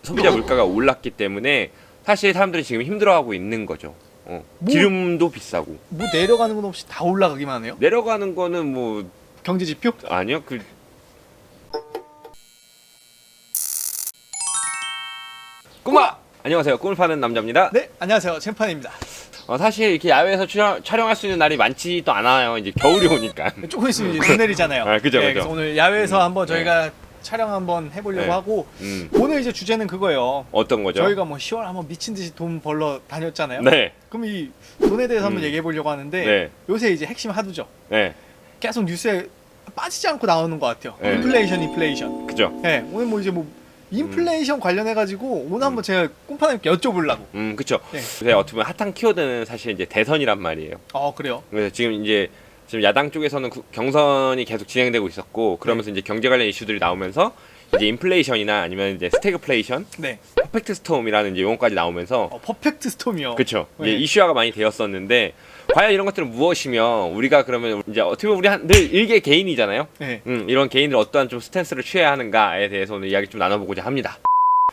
소비자 물가가 올랐기 때문에 사실 사람들이 지금 힘들어하고 있는 거죠. 기름도 비싸고 뭐 내려가는 건 없이 다 올라가기만 하네요. 내려가는 거는 뭐 경제 지표? 아니요. 꼬마! 안녕하세요. 꿈을 파는 남자입니다. 네, 안녕하세요. 챔판입니다. 사실 이렇게 야외에서 촬영할 수 있는 날이 많지도 않아요. 이제 겨울이 오니까. 조금 있으면 이제 눈 내리잖아요. 아, 그죠, 그죠. 그래서 오늘 야외에서 한번 저희가 촬영 한번 해보려고 네. 하고 오늘 이제 주제는 그거예요. 어떤 거죠? 저희가 뭐 10월 한번 미친 듯이 돈 벌러 다녔잖아요. 네. 그럼 이 돈에 대해서 한번 얘기해 보려고 하는데 네. 요새 이제 핵심 하두죠. 네. 계속 뉴스에 빠지지 않고 나오는 것 같아요. 네. 인플레이션. 그죠. 네, 오늘 뭐 이제 뭐 인플레이션 관련해 가지고 오늘 한번 제가 꿈파님께 여쭤보려고. 그쵸. 네. 요새 어떻게 보면 핫한 키워드는 사실 이제 대선이란 말이에요. 그래요. 그래서 지금 야당 쪽에서는 경선이 계속 진행되고 있었고 그러면서 이제 경제 관련 이슈들이 나오면서 이제 인플레이션이나 아니면 이제 스태그플레이션, 네. 퍼펙트 스톰이라는 이제 용어까지 나오면서 퍼펙트 스톰이요. 그렇죠. 네. 이제 이슈화가 많이 되었었는데 과연 이런 것들은 무엇이며 우리가 그러면 이제 어떻게 보면 우리 늘 일개 개인이잖아요. 네. 이런 개인들 어떠한 좀 스탠스를 취해야 하는가에 대해서 오늘 이야기 좀 나눠보고자 합니다.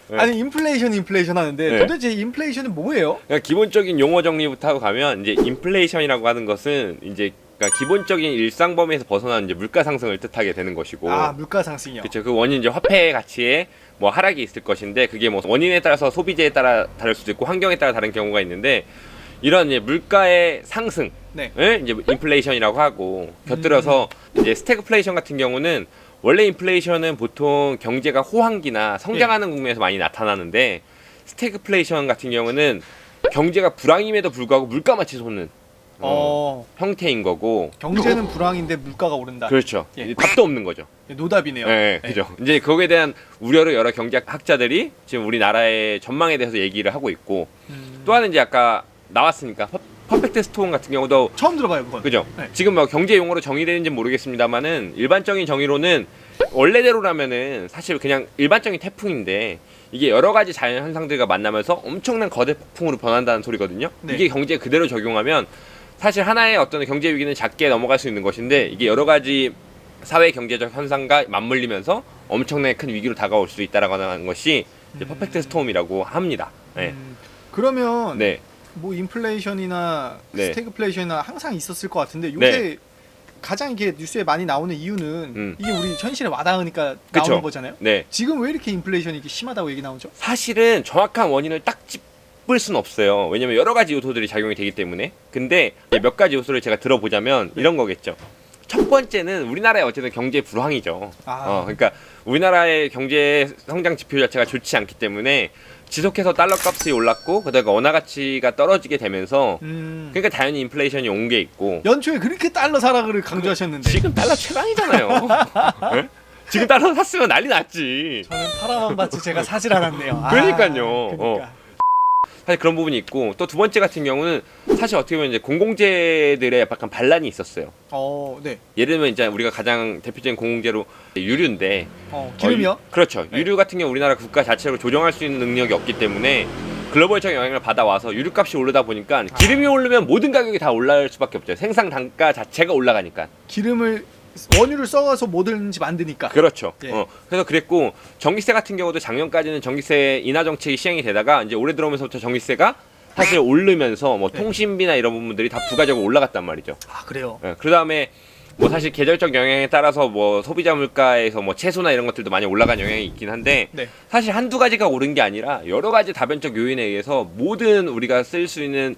네. 아니 인플레이션 하는데 네. 도대체 인플레이션이 뭐예요? 그러니까 기본적인 용어 정리부터 하고 가면 이제 인플레이션이라고 하는 것은 이제 그러니까 기본적인 일상 범위에서 벗어난 이제 물가 상승을 뜻하게 되는 것이고. 물가 상승이요. 그렇죠. 그 원인 이제 화폐 가치에 뭐 하락이 있을 것인데 그게 뭐 원인에 따라서 소비재에 따라 다를 수도 있고 환경에 따라 다른 경우가 있는데 이런 이제 물가의 상승을 네. 이제 인플레이션이라고 하고 곁들여서 이제 스태그플레이션 같은 경우는 원래 인플레이션은 보통 경제가 호황기나 성장하는 국면에서 많이 나타나는데 스태그플레이션 같은 경우는 경제가 불황임에도 불구하고 물가만 치솟는 형태인 거고. 경제는 불황인데 물가가 오른다. 그렇죠. 예. 답도 없는 거죠. 노답이네요. 네, 그죠. 이제 거기에 대한 우려를 여러 경제학자들이 지금 우리나라의 전망에 대해서 얘기를 하고 있고 또 하나는 이제 아까 나왔으니까 퍼펙트 스톰 같은 경우도 처음 들어봐요, 그건. 그죠. 네. 지금 뭐 경제 용어로 정의되는지 모르겠습니다만은 일반적인 정의로는 원래대로라면은 사실 그냥 일반적인 태풍인데 이게 여러 가지 자연 현상들과 만나면서 엄청난 거대 폭풍으로 변한다는 소리거든요. 네. 이게 경제에 그대로 적용하면 사실 하나의 어떤 경제 위기는 작게 넘어갈 수 있는 것인데 이게 여러 가지 사회 경제적 현상과 맞물리면서 엄청나게 큰 위기로 다가올 수 있다라고 하는 것이 이제 퍼펙트 스톰이라고 합니다. 네. 그러면 네. 뭐 인플레이션이나 네. 스태그플레이션이나 항상 있었을 것 같은데 요새 가장 이게 뉴스에 많이 나오는 이유는 이게 우리 현실에 와닿으니까 그쵸. 나오는 거잖아요. 네. 지금 왜 이렇게 인플레이션이 이렇게 심하다고 얘기 나오죠? 사실은 정확한 원인을 딱 짚을 수는 없어요. 왜냐면 여러 가지 요소들이 작용이 되기 때문에. 근데 몇 가지 요소를 제가 들어보자면 이런 거겠죠. 첫 번째는 우리나라의 어쨌든 경제 불황이죠. 그러니까 우리나라의 경제 성장 지표 자체가 좋지 않기 때문에 지속해서 달러 값이 올랐고 그다음에 원화 가치가 떨어지게 되면서 그러니까 당연히 인플레이션이 온 게 있고. 연초에 그렇게 달러 사락을 강조하셨는데 지금 달러 최강이잖아요. 네? 지금 달러 샀으면 난리 났지. 저는 팔아만 봤지 제가 사질 않았네요. 그러니까요. 그러니까. 사실 그런 부분이 있고 또 두 번째 같은 경우는 사실 어떻게 보면 이제 공공재들의 약간 반란이 있었어요. 네. 예를 들면 이제 우리가 가장 대표적인 공공재로 유류인데 기름이요? 그렇죠. 네. 유류 같은 경우 우리나라 국가 자체로 조정할 수 있는 능력이 없기 때문에 글로벌적 영향을 받아와서 유류값이 오르다 보니까 기름이 오르면 모든 가격이 다 올라갈 수밖에 없죠. 생산 단가 자체가 올라가니까. 기름을 원유를 써서 뭐든지 만드니까. 그렇죠. 예. 그래서 그랬고 전기세 같은 경우도 작년까지는 전기세 인하 정책이 시행이 되다가 이제 올해 들어오면서부터 전기세가 사실 오르면서 뭐 통신비나 이런 부분들이 다 부가적으로 올라갔단 말이죠. 그래요. 그다음에 뭐 사실 계절적 영향에 따라서 뭐 소비자 물가에서 뭐 채소나 이런 것들도 많이 올라간 영향이 있긴 한데 사실 한두 가지가 오른 게 아니라 여러 가지 다변적 요인에 의해서 모든 우리가 쓸 수 있는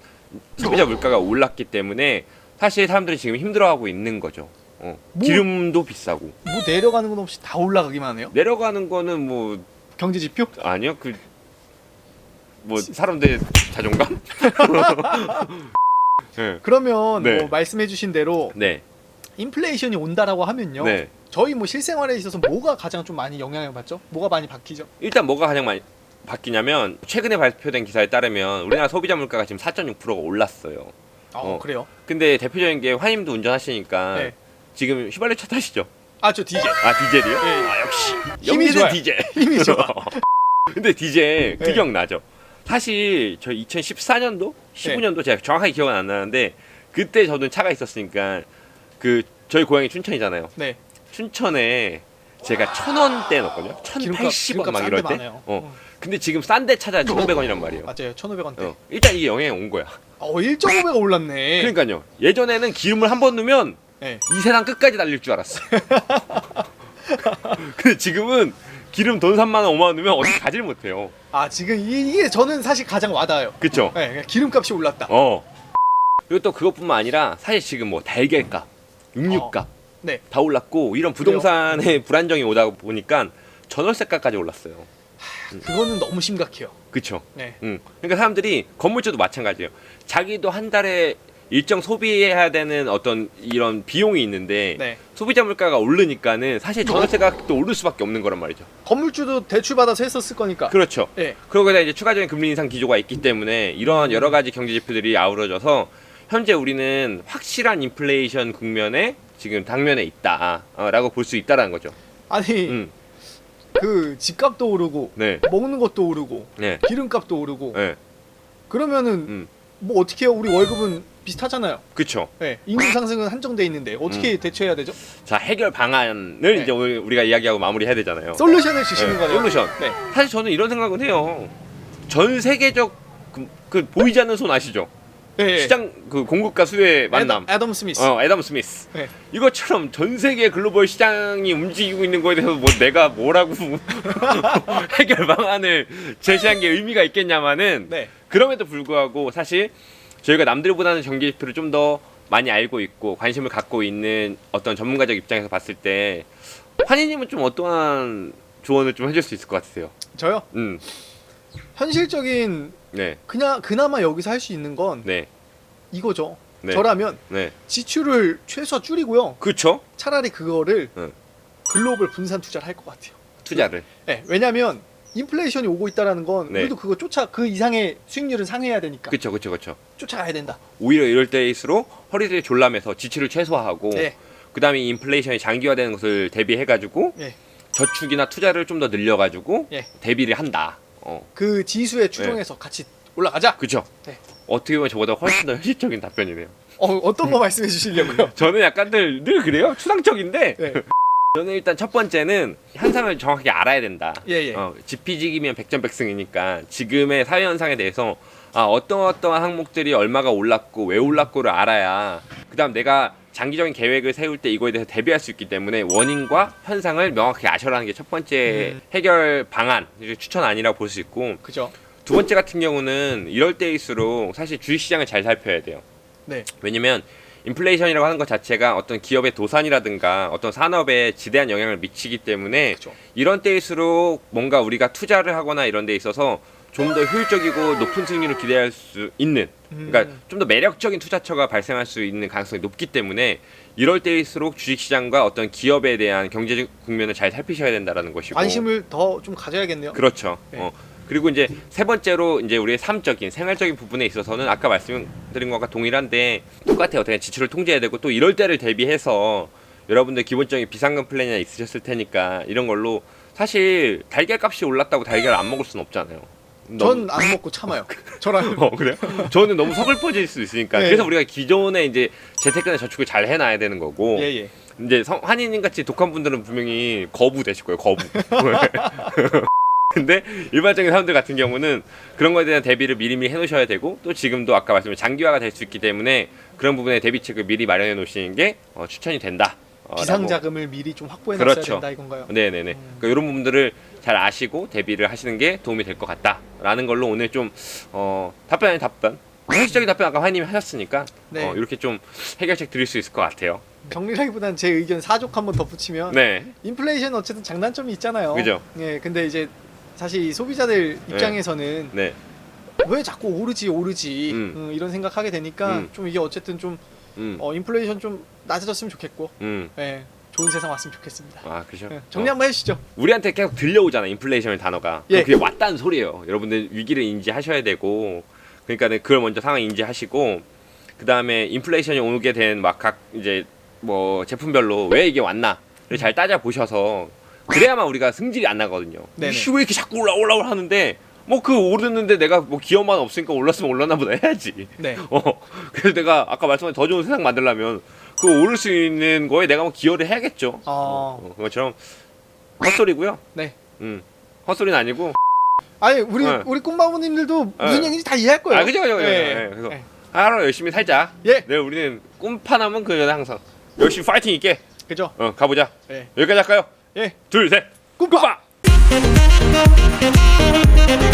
소비자 물가가 올랐기 때문에 사실 사람들이 지금 힘들어하고 있는 거죠. 기름도 비싸고 뭐 내려가는 건 없이 다 올라가기만 하네요. 내려가는 거는 뭐 경제 지표? 아니요. 뭐 사람들의 자존감? 네. 그러면 네. 뭐 말씀해주신 대로 네. 인플레이션이 온다라고 하면요. 네. 저희 뭐 실생활에 있어서 뭐가 가장 좀 많이 영향을 받죠? 뭐가 많이 바뀌죠? 일단 뭐가 가장 많이 바뀌냐면 최근에 발표된 기사에 따르면 우리나라 소비자 물가가 지금 4.6%가 올랐어요. 그래요? 근데 대표적인 게 화님도 운전하시니까 지금 휘발유차 타시죠? 저 디젤. 디젤이요? 네. 역시 힘이 연기는 좋아요. 디젤. 힘이 좋아. 근데 디젤 기억나죠? 사실 저 2014년도, 15년도 제가 정확하게 기억은 안 나는데 그때 저는 차가 있었으니까 저희 고향이 춘천이잖아요. 춘천에 제가 1,000원대 넣었거든요. 1,080원 막 이럴 때. 근데 지금 싼 데 찾아야 1,500원이란 말이에요. 맞아요. 1,500원대. 일단 이게 영향이 온 거야. 1.5배가 올랐네. 그러니까요. 예전에는 기름을 한 번 넣으면 네. 이 세상 끝까지 달릴 줄 알았어. 근데 지금은 기름 돈 3만 원, 5만 원 넣으면 어디 가질 못해요. 지금 이게 저는 사실 가장 와닿아요. 그쵸? 네, 그냥 기름값이 올랐다. 그리고 또 그것뿐만 아니라 사실 지금 뭐 달걀값, 육류값 네. 다 올랐고 이런 부동산의 불안정이 오다 보니까 전월세가까지 올랐어요. 그거는 너무 심각해요. 그쵸? 네. 그러니까 사람들이 건물주도 마찬가지예요. 자기도 한 달에 일정 소비해야 되는 어떤 이런 비용이 있는데 네. 소비자 물가가 오르니까는 사실 전월세가 또 오를 수밖에 없는 거란 말이죠. 건물주도 대출 받아서 했었을 거니까. 그렇죠. 네. 그러고다 이제 추가적인 금리 인상 기조가 있기 때문에 이런 여러 가지 경제 지표들이 아우러져서 현재 우리는 확실한 인플레이션 국면에 지금 당면에 있다라고 볼 수 있다라는 거죠. 아니 그 집값도 오르고 네. 먹는 것도 오르고 네. 기름값도 오르고 네. 그러면은 뭐 어떻게 해요? 우리 월급은 비슷하잖아요. 그렇죠. 네. 임금 상승은 한정돼 있는데 어떻게 대처해야 되죠? 자, 해결 방안을 네. 이제 오늘 우리가 이야기하고 마무리해야 되잖아요. 솔루션을 주시는 거네요. 솔루션. 네. 사실 저는 이런 생각은 해요. 전 세계적 그 보이지 않는 손 아시죠? 네. 시장 그 공급과 수요의 만남. 애덤 스미스. 애덤 스미스. 네. 이것처럼 전 세계 글로벌 시장이 움직이고 있는 거에 대해서 뭐 내가 뭐라고 해결 방안을 제시한 게 의미가 있겠냐마는 네. 그럼에도 불구하고 사실 저희가 남들보다는 경제 지표를 좀 더 많이 알고 있고 관심을 갖고 있는 어떤 전문가적 입장에서 봤을 때 환희님은 좀 어떠한 조언을 좀 해줄 수 있을 것 같으세요? 저요? 현실적인 네. 그냥 그나마 여기서 할 수 있는 건 네. 이거죠. 네. 저라면 네. 지출을 최소 줄이고요. 그렇죠? 차라리 그거를 응. 글로벌 분산 투자를 할 것 같아요. 투자를. 네, 왜냐면 인플레이션이 오고 있다라는 건 네. 우리도 그거 그 이상의 수익률은 상회해야 되니까 그렇죠. 쫓아가야 된다. 오히려 이럴 때일수록 허리를 졸라매서 지출을 최소화하고 네. 그다음에 인플레이션이 장기화되는 것을 대비해가지고 네. 저축이나 투자를 좀 더 늘려가지고 네. 대비를 한다. 그 지수에 추종해서 같이 올라가자. 그렇죠. 네. 어떻게 보면 저보다 훨씬 더 현실적인 답변이네요. 어떤 거 말씀해 주시려고요? 저는 약간 늘 그래요. 추상적인데 네. 저는 일단 첫 번째는 현상을 정확하게 알아야 된다. 예. 지피지기면 백전백승이니까 지금의 사회 현상에 대해서 어떠한 항목들이 얼마가 올랐고 왜 올랐고를 알아야 그다음 내가 장기적인 계획을 세울 때 이거에 대해서 대비할 수 있기 때문에 원인과 현상을 명확히 아셔라는 게 첫 번째 해결 방안, 추천안이라고 볼 수 있고 그죠. 두 번째 같은 경우는 이럴 때일수록 사실 주식시장을 잘 살펴야 돼요. 네. 왜냐면 인플레이션이라고 하는 것 자체가 어떤 기업의 도산이라든가 어떤 산업에 지대한 영향을 미치기 때문에 그죠. 이런 때일수록 뭔가 우리가 투자를 하거나 이런 데 있어서 좀 더 효율적이고 높은 수익률을 기대할 수 있는 그러니까 좀 더 매력적인 투자처가 발생할 수 있는 가능성이 높기 때문에 이럴 때일수록 주식시장과 어떤 기업에 대한 경제적 국면을 잘 살피셔야 된다라는 것이고 관심을 더 좀 가져야겠네요. 그렇죠. 네. 그리고 이제 세 번째로 이제 우리의 삶적인 생활적인 부분에 있어서는 아까 말씀드린 것과 동일한데 똑같아요. 어떻게 지출을 통제해야 되고 또 이럴 때를 대비해서 여러분들 기본적인 비상금 플랜이나 있으셨을 테니까 이런 걸로 사실 달걀 값이 올랐다고 달걀을 안 먹을 수는 없잖아요. 전 안 먹고 참아요. 저랑 그래요? 저는 너무 서글퍼질 수 있으니까 네. 그래서 우리가 기존에 이제 재테크나 저축을 잘 해놔야 되는 거고 예. 이제 환희님 같이 독한 분들은 분명히 거부 되실 거예요. 거부. 근데 일반적인 사람들 같은 경우는 그런 거에 대한 대비를 미리미리 해놓으셔야 되고 또 지금도 아까 말씀드린 장기화가 될 수 있기 때문에 그런 부분에 대비책을 미리 마련해 놓으시는 게 추천이 된다. 비상자금을 미리 좀 확보해 놨어야 그렇죠. 된다 이건가요? 네네네. 그러니까 이런 부분들을 잘 아시고 대비를 하시는 게 도움이 될 것 같다라는 걸로 오늘 좀 답변 아닌 답변 현실적인 답변 아까 화님이 하셨으니까 네. 이렇게 좀 해결책 드릴 수 있을 것 같아요. 정리라기보단 제 의견 사족 한번 덧붙이면 네. 인플레이션 어쨌든 장단점이 있잖아요. 그죠. 예, 근데 이제 사실 이 소비자들 입장에서는 네. 왜 자꾸 오르지 이런 생각하게 되니까 좀 이게 어쨌든 좀 인플레이션 좀 낮아졌으면 좋겠고 예, 좋은 세상 왔으면 좋겠습니다. 아, 그죠. 예, 정리 한번 해주시죠. 우리한테 계속 들려오잖아 인플레이션의 단어가. 예. 그게 왔다는 소리예요. 여러분들 위기를 인지하셔야 되고, 그러니까 그걸 먼저 상황 인지하시고, 그 다음에 인플레이션이 오게 된 막 각 이제 뭐 제품별로 왜 이게 왔나를 잘 따져 보셔서 그래야만 우리가 승질이 안 나거든요. 네네. 이씨 왜 이렇게 자꾸 올라 하는데 뭐 그 오르는데 내가 뭐 기업만 없으니까 올랐으면 올랐나 보다 해야지. 네. 그래서 내가 아까 말씀한 더 좋은 세상 만들려면 그 오를 수 있는 거에 내가 뭐 기여를 해야겠죠. 그것처럼 헛소리고요. 네. 헛소리는 아니고 아니 우리 꿈바보님들도 무슨 얘기인지 다 이해할 거예요. 그죠. 예. 그래서 예. 하루 열심히 살자. 예. 네, 우리는 꿈판 하면 그 전에 항상 열심히 파이팅 있게. 그죠. 가보자. 예. 여기까지 할까요? 예. 둘, 셋. 꿈바. 꿈바.